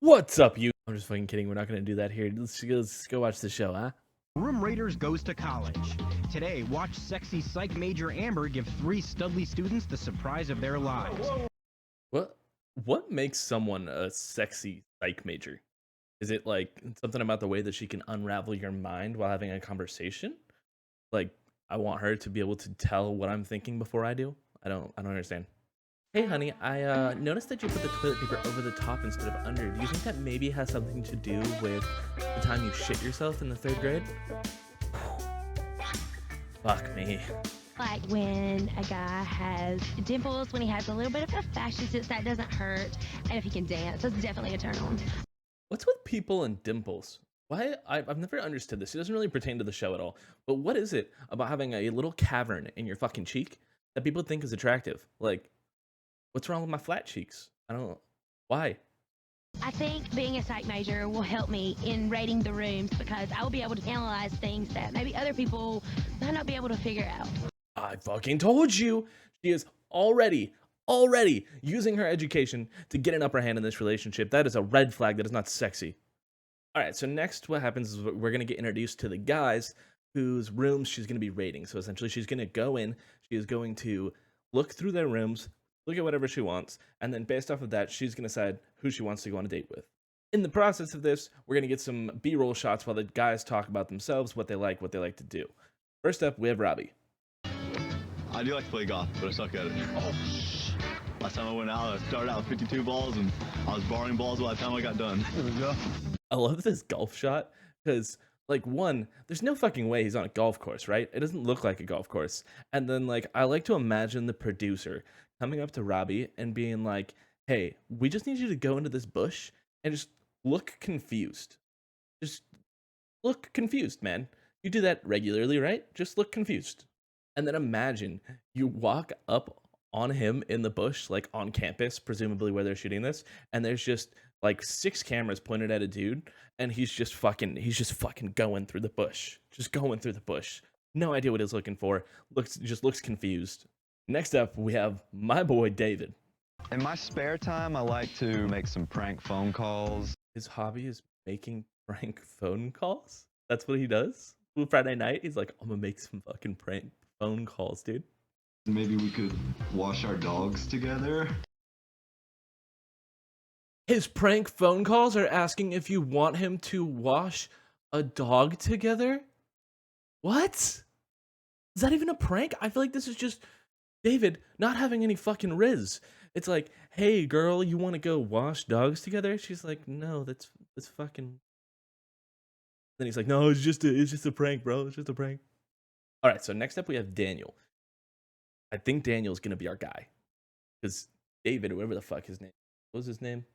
What's up, you? I'm just fucking kidding. We're not gonna do that here. Let's go watch the show, huh? Room Raiders goes to college. Today, watch sexy psych major Amber give 3 studly students the surprise of their lives. What makes someone a sexy psych major? Is it like something about the way that she can unravel your mind while having a conversation? Like, I want her to be able to tell what I'm thinking before I do. I don't understand. Hey honey, I noticed that you put the toilet paper over the top instead of under. Do you think that maybe has something to do with the time you shit yourself in the 3rd grade? Fuck me. Like when a guy has dimples, when he has a little bit of a fashion sense, that doesn't hurt. And if he can dance, that's definitely a turn on. What's with people and dimples? Why? I've never understood this. It doesn't really pertain to the show at all. But what is it about having a little cavern in your fucking cheek that people think is attractive? Like, what's wrong with my flat cheeks? I don't know. Why? I think being a psych major will help me in rating the rooms because I will be able to analyze things that maybe other people might not be able to figure out. I fucking told you. She is already using her education to get an upper hand in this relationship. That is a red flag. That is not sexy. All right, so next what happens is we're going to get introduced to the guys whose rooms she's going to be rating. So essentially she's going to go in, she is going to look through their rooms, look at whatever she wants, and then based off of that, she's going to decide who she wants to go on a date with. In the process of this, we're going to get some B-roll shots while the guys talk about themselves, what they like to do. First up, we have Robbie. I do like to play golf, but I suck at it. Oh, last time I went out, I started out with 52 balls, and I was borrowing balls by the time I got done. There we go. I love this golf shot because, like, one, there's no fucking way he's on a golf course, right? It doesn't look like a golf course. And then, like, I like to imagine the producer coming up to Robbie and being like, hey, we just need you to go into this bush and just look confused. Just look confused, man. You do that regularly, right? Just look confused. And then imagine you walk up on him in the bush, like on campus, presumably where they're shooting this, and there's just like 6 cameras pointed at a dude, and he's just fucking going through the bush. Just going through the bush. No idea what he's looking for. Looks confused. Next up, we have my boy David. In my spare time, I like to make some prank phone calls. His hobby is making prank phone calls? That's what he does? Friday night, he's like, I'm gonna make some fucking prank phone calls, dude. Maybe we could wash our dogs together. His prank phone calls are asking if you want him to wash a dog together? What? Is that even a prank? I feel like this is just David not having any fucking riz. It's like, hey girl, you want to go wash dogs together? She's like, no, that's fucking. Then he's like, no, it's just a prank, bro. It's just a prank. All right, so next up we have Daniel. I think Daniel's gonna be our guy, because David, whatever the fuck his name, what was his name?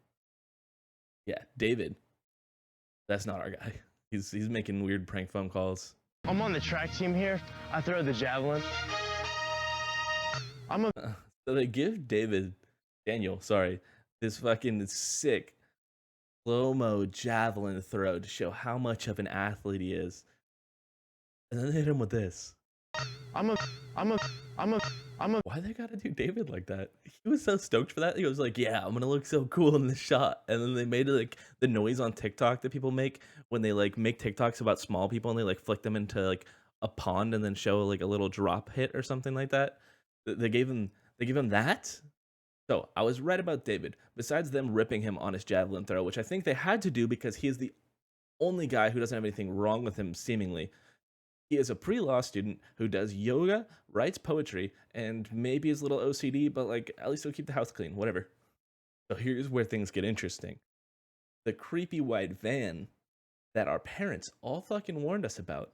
Yeah, David. That's not our guy. He's making weird prank phone calls. I'm on the track team here. I throw the javelin. So they give Daniel, this fucking sick slow-mo javelin throw to show how much of an athlete he is. And then they hit him with this. Why they gotta do David like that? He was so stoked for that. He was like, yeah, I'm gonna look so cool in this shot. And then they made like the noise on TikTok that people make when they like make TikToks about small people and they like flick them into like a pond and then show like a little drop hit or something like that. They gave him that. So I was right about David. Besides them ripping him on his javelin throw, which I think they had to do because he is the only guy who doesn't have anything wrong with him, seemingly. He is a pre-law student who does yoga, writes poetry, and maybe is a little OCD, but like at least he'll keep the house clean, whatever. So here's where things get interesting. The creepy white van that our parents all fucking warned us about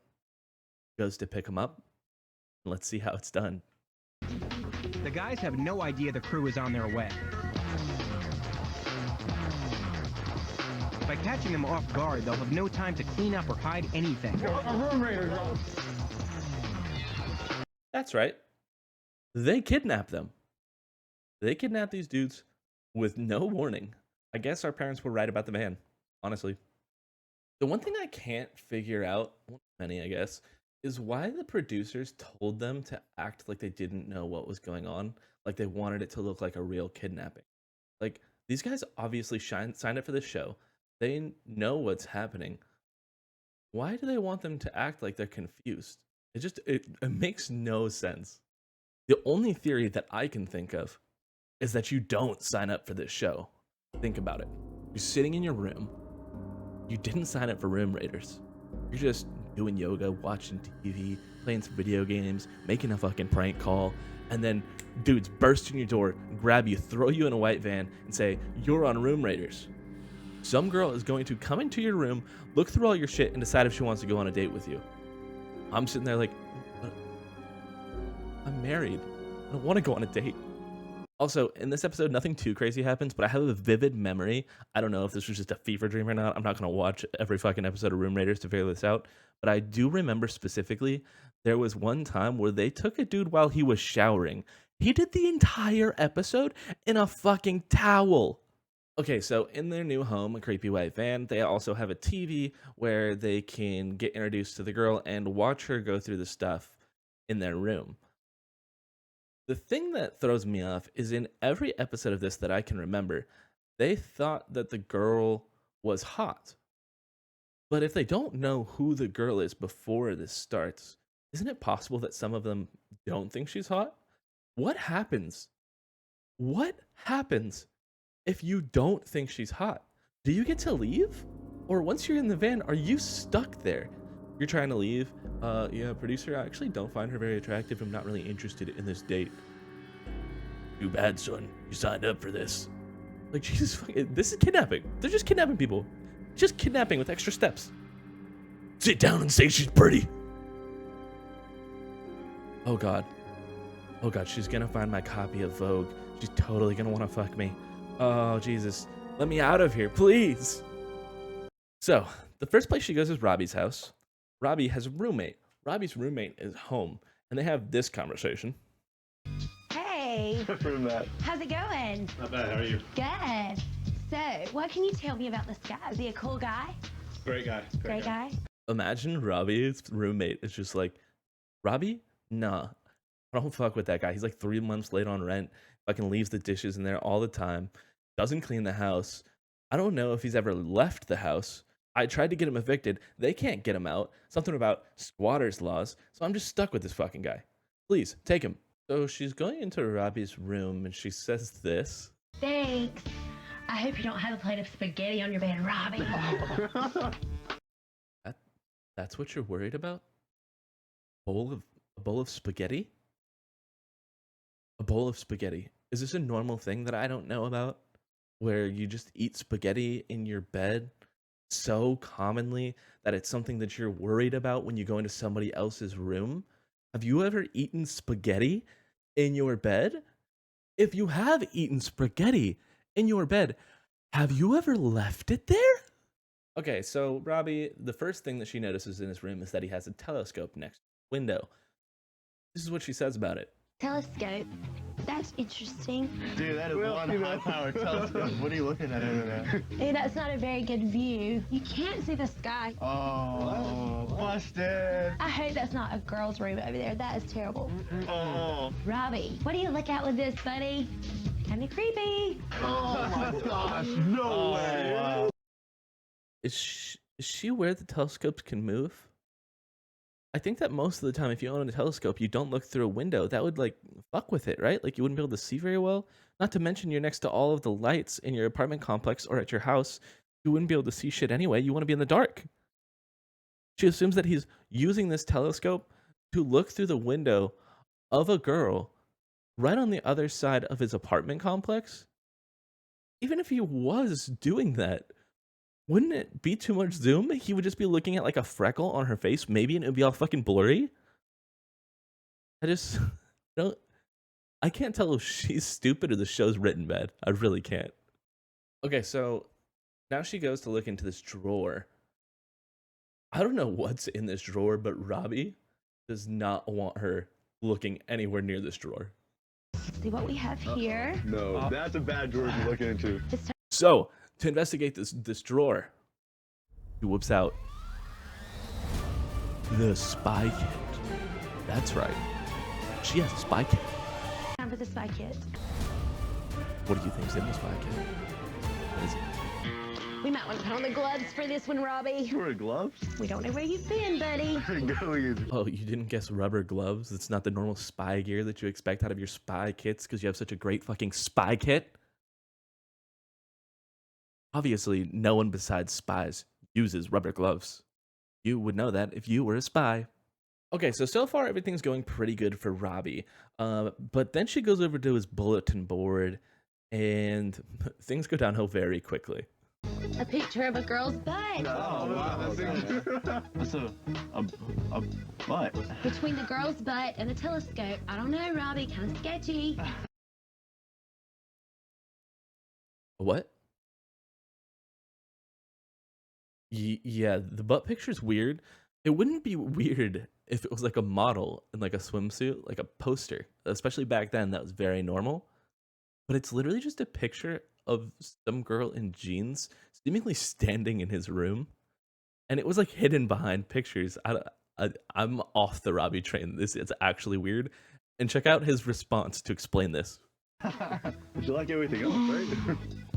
goes to pick him up. Let's see how it's done. The guys have no idea the crew is on their way. By catching them off guard, they'll have no time to clean up or hide anything. That's right. They kidnap them. They kidnap these dudes with no warning. I guess our parents were right about the van, honestly. The one thing I can't figure out, many I guess, is why the producers told them to act like they didn't know what was going on, like they wanted it to look like a real kidnapping. Like, These guys obviously signed up for this show. They know what's happening. Why do they want them to act like they're confused? It makes no sense. The only theory that I can think of is that you don't sign up for this show. Think about it. You're sitting in your room. You didn't sign up for Room Raiders. You're just doing yoga, watching TV, playing some video games, making a fucking prank call, and then dudes burst in your door, grab you, throw you in a white van, and say, "You're on Room Raiders." Some girl is going to come into your room, look through all your shit, and decide if she wants to go on a date with you. I'm sitting there like, what? I'm married. I don't want to go on a date. Also, in this episode, nothing too crazy happens, but I have a vivid memory. I don't know if this was just a fever dream or not. I'm not going to watch every fucking episode of Room Raiders to figure this out. But I do remember specifically, there was one time where they took a dude while he was showering. He did the entire episode in a fucking towel. Okay, so in their new home, a creepy white van, they also have a TV where they can get introduced to the girl and watch her go through the stuff in their room. The thing that throws me off is in every episode of this that I can remember, they thought that the girl was hot. But if they don't know who the girl is before this starts, isn't it possible that some of them don't think she's hot? What happens? What happens if you don't think she's hot? Do you get to leave? Or once you're in the van, are you stuck there? You're trying to leave. Yeah, producer, I actually don't find her very attractive. I'm not really interested in this date. Too bad, son. You signed up for this. Like, Jesus fucking, this is kidnapping. They're just kidnapping people. Just kidnapping with extra steps. Sit down and say she's pretty. Oh, God. Oh, God, she's gonna find my copy of Vogue. She's totally gonna want to fuck me. Oh, Jesus. Let me out of here, please. So, the first place she goes is Robbie's house. Robbie has a roommate. Robbie's roommate is home, and they have this conversation. Hey, how's it going? Not bad, how are you? Good. So, what can you tell me about this guy? Is he a cool guy? Great guy. Great guy? Imagine Robbie's roommate is just like, Robbie? Nah, I don't fuck with that guy. He's like 3 months late on rent, fucking leaves the dishes in there all the time, doesn't clean the house. I don't know if he's ever left the house. I tried to get him evicted. They can't get him out. Something about squatters' laws. So I'm just stuck with this fucking guy. Please, take him. So she's going into Robbie's room and she says this. Thanks. I hope you don't have a plate of spaghetti on your bed, Robbie. That's what you're worried about? A bowl of spaghetti? A bowl of spaghetti. Is this a normal thing that I don't know about? Where you just eat spaghetti in your bed so commonly that it's something that you're worried about when you go into somebody else's room? Have you ever eaten spaghetti in your bed? If you have eaten spaghetti in your bed, have you ever left it there? Okay, so Robbie, the first thing that she notices in his room is that he has a telescope next to the window. This is what she says about it. Telescope. That's interesting. Dude, that is one high-powered telescope. What are you looking at over there? Hey, that's not a very good view. You can't see the sky. Oh, busted. I hope that's not a girl's room over there. That is terrible. Oh. Robbie, what do you look at with this, buddy? Kinda creepy. Oh my gosh, no way. Wow. Is she where the telescopes can move? I think that most of the time, if you own a telescope, you don't look through a window. That would, like, fuck with it, right? Like, you wouldn't be able to see very well. Not to mention, you're next to all of the lights in your apartment complex or at your house. You wouldn't be able to see shit anyway. You want to be in the dark. She assumes that he's using this telescope to look through the window of a girl right on the other side of his apartment complex. Even if he was doing that, wouldn't it be too much zoom? He would just be looking at like a freckle on her face, maybe, and it would be all fucking blurry. I just don't. I can't tell if she's stupid or the show's written bad. I really can't. Okay, so now she goes to look into this drawer. I don't know what's in this drawer, but Robbie does not want her looking anywhere near this drawer. See what we have here. No, that's a bad drawer to look into. So, to investigate this drawer, he whips out the spy kit. That's right. She has a spy kit. Time for the spy kit. What do you think's in the spy kit? Crazy. We might want to put on the gloves for this one, Robbie. You wear gloves? We don't know where you've been, buddy. Go easy. Oh, you didn't guess rubber gloves? It's not the normal spy gear that you expect out of your spy kits because you have such a great fucking spy kit? Obviously, no one besides spies uses rubber gloves. You would know that if you were a spy. Okay, so far everything's going pretty good for Robbie. But then she goes over to his bulletin board and things go downhill very quickly. A picture of a girl's butt. Oh, wow. That's a what? Between the girl's butt and the telescope. I don't know, Robbie. Kind of sketchy. What? Yeah, the butt picture's weird. It wouldn't be weird if it was like a model in like a swimsuit, like a poster. Especially back then, that was very normal. But it's literally just a picture of some girl in jeans seemingly standing in his room. And it was like hidden behind pictures. I'm off the Robbie train. This is actually weird. And check out his response to explain this. Did you like everything else, right?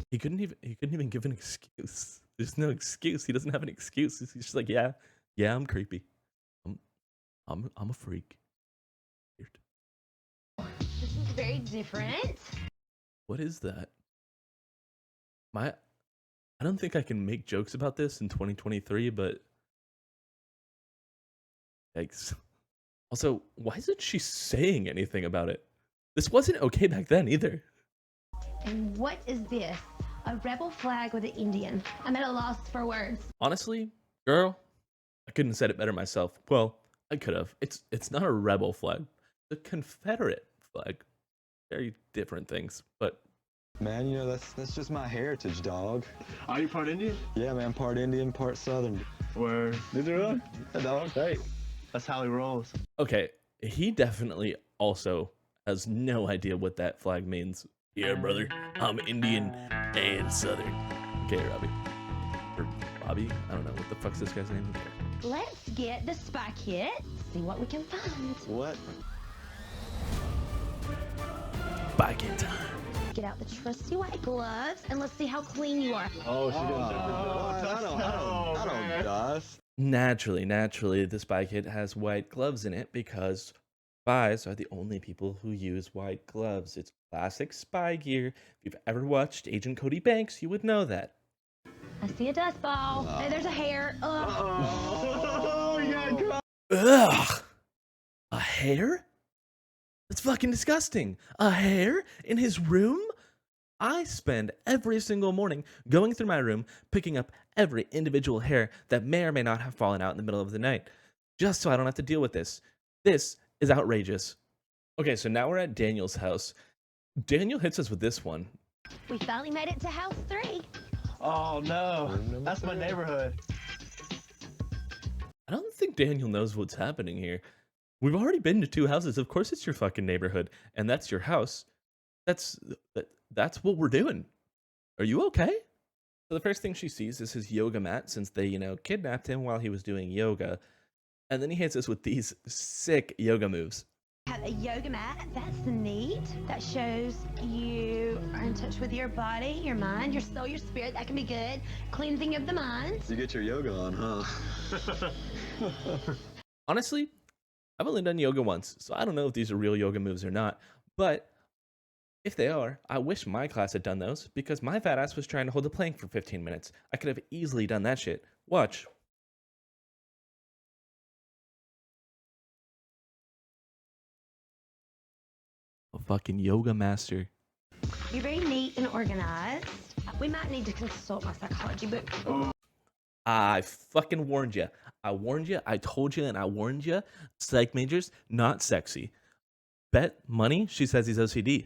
He couldn't even give an excuse. There's no excuse. He doesn't have an excuse. He's just like, yeah, I'm creepy. I'm a freak. Weird. This is very different. What is that? I don't think I can make jokes about this in 2023, but yikes. Also, why isn't she saying anything about it? This wasn't okay back then either. And what is this? A rebel flag with an Indian. I'm at a loss for words. Honestly, girl, I couldn't have said it better myself. Well, I could have. It's not a rebel flag. It's a Confederate flag. Very different things, but Man, you know, that's just my heritage, dog. Are you part Indian? Yeah, man, part Indian, part Southern. Where? Did you really? Yeah, dog. Hey. That's how he rolls. okay, he definitely also has no idea what that flag means. Yeah, brother, I'm Indian and Southern. Okay, Robbie. Or Bobby? I don't know. What the fuck's this guy's name? Let's get the spy kit. See what we can find. What? Bike in time. Get out the trusty white gloves and let's see how clean you are. Oh, she didn't. I don't dust. Naturally, the spy kit has white gloves in it because spies are the only people who use white gloves. It's classic spy gear. If you've ever watched Agent Cody Banks, you would know that. I see a dust ball. Hey, there's a hair. Ugh. Oh, yeah, Ugh! A hair? That's fucking disgusting. A hair in his room? I spend every single morning going through my room, picking up every individual hair that may or may not have fallen out in the middle of the night, just so I don't have to deal with this. This is outrageous. Okay, so now we're at Daniel's house. Daniel hits us with this one. We finally made it to house 3. Oh no, that's my neighborhood. I don't think Daniel knows what's happening here. We've already been to 2 houses. Of course it's your fucking neighborhood, and that's your house. That's what we're doing. Are you okay? So the first thing she sees is his yoga mat, since they, kidnapped him while he was doing yoga. And then he hits us with these sick yoga moves. Have a yoga mat. That's neat. That shows you are in touch with your body, your mind, your soul, your spirit. That can be good. Cleansing of the mind. You get your yoga on, huh? Honestly, I've only done yoga once, so I don't know if these are real yoga moves or not. But if they are, I wish my class had done those, because my fat ass was trying to hold the plank for 15 minutes. I could have easily done that shit. Watch. A fucking yoga master. You're very neat and organized. We might need to consult my psychology book. I fucking warned you. I warned you. I told you and I warned you. Psych majors, not sexy. Bet money, she says he's OCD.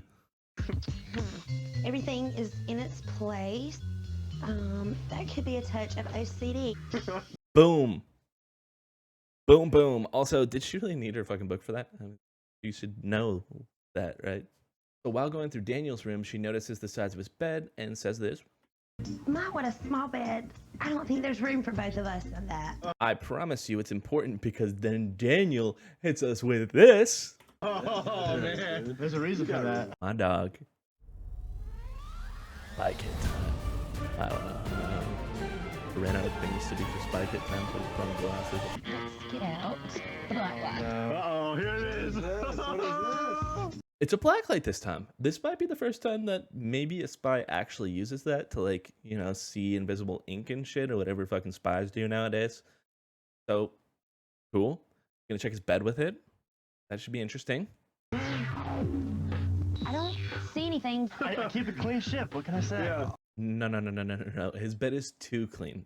Everything is in its place. That could be a touch of OCD. Boom. Boom, boom. Also, did she really need her fucking book for that? I mean, you should know that, right? So while going through Daniel's room, she notices the size of his bed and says this. My, what a small bed. I don't think there's room for both of us on that. I promise you it's important, because then Daniel hits us with this. Oh There's a reason for that. My dog. Like it. I don't know. I ran out of things to do for Spy Kit time, so I just put on glasses. Let's get out the black light. Uh-oh, here it is. What is this? It's a black light this time. This might be the first time that maybe a spy actually uses that to, like, you know, see invisible ink and shit or whatever fucking spies do nowadays. So, cool. Gonna check his bed with it. That should be interesting. I don't see anything. I keep a clean ship. What can I say? Yeah. No. His bed is too clean.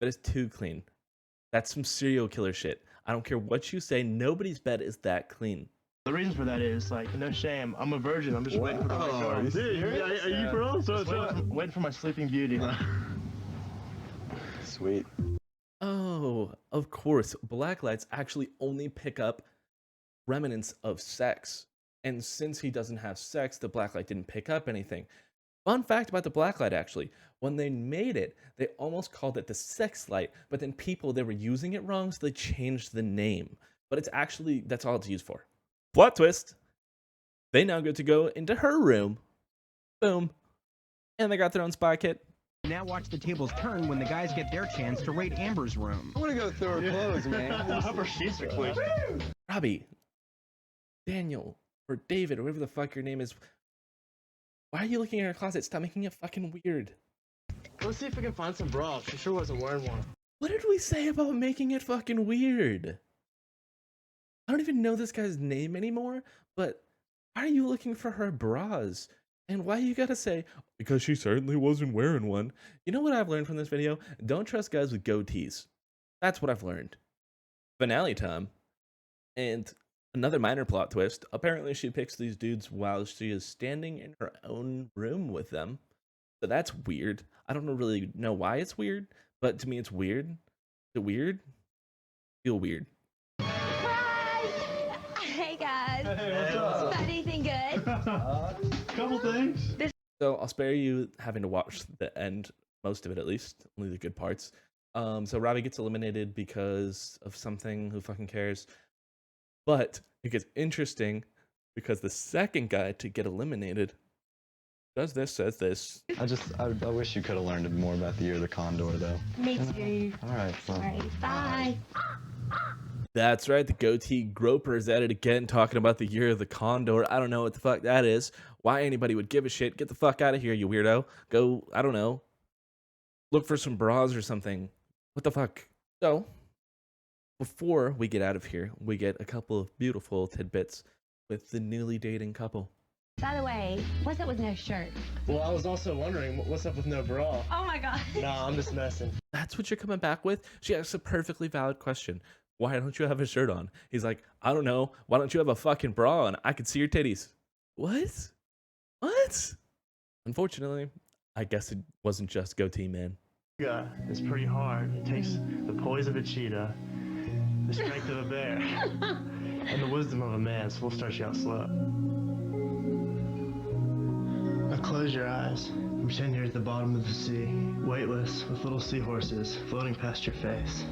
Bed is too clean. That's some serial killer shit. I don't care what you say. Nobody's bed is that clean. The reason for that is, like, no shame. I'm a virgin. I'm just waiting for the right girl. Dude, are you for real? So waiting for my sleeping beauty. Sweet. Oh, of course. Black lights actually only pick up remnants of sex. And since he doesn't have sex, the black light didn't pick up anything. Fun fact about the black light, actually. When they made it, they almost called it the sex light, but then they were using it wrong, so they changed the name. But it's actually, that's all it's used for. Plot twist. They now get to go into her room. Boom. And they got their own spy kit. Now watch the tables turn when the guys get their chance to raid Amber's room. I want to go through her clothes, man. I hope her sheets are clean. Robbie, Daniel, or David, or whatever the fuck your name is. Why are you looking in her closet? Stop making it fucking weird. Let's see if we can find some bras. She sure wasn't wearing one. What did we say about making it fucking weird? I don't even know this guy's name anymore, but why are you looking for her bras? And why you gotta say, because she certainly wasn't wearing one. You know what I've learned from this video? Don't trust guys with goatees. That's what I've learned. Finale time. And another minor plot twist. Apparently she picks these dudes while she is standing in her own room with them. So that's weird. I don't really know why it's weird, but to me it's weird. Is it weird? Feel weird. Hey guys. Hey, what's up? Found anything good? Couple things. So I'll spare you having to watch the end, most of it at least, only the good parts. So Robbie gets eliminated because of something, who fucking cares? But it gets interesting because the second guy to get eliminated does this, says this. I wish you could have learned more about the year of the Condor, though. Me too. All right, All well. right, bye. That's right, the goatee groper is at it again, talking about the year of the Condor. I don't know what the fuck that is. Why anybody would give a shit. Get the fuck out of here, you weirdo. Go, I don't know, look for some bras or something. What the fuck? So, before we get out of here, we get a couple of beautiful tidbits with the newly dating couple. By the way, what's up with no shirt? Well, I was also wondering, what's up with no bra? Oh my god. Nah, I'm just messing. That's what you're coming back with? She asks a perfectly valid question. Why don't you have a shirt on? He's like, I don't know. Why don't you have a fucking bra on? I can see your titties. What? What? Unfortunately, I guess it wasn't just goatee man. Yeah, it's pretty hard. It takes the poise of a cheetah, the strength of a bear, and the wisdom of a man, so we'll start you out slow. Now close your eyes and pretend you're at the bottom of the sea, weightless, with little seahorses floating past your face.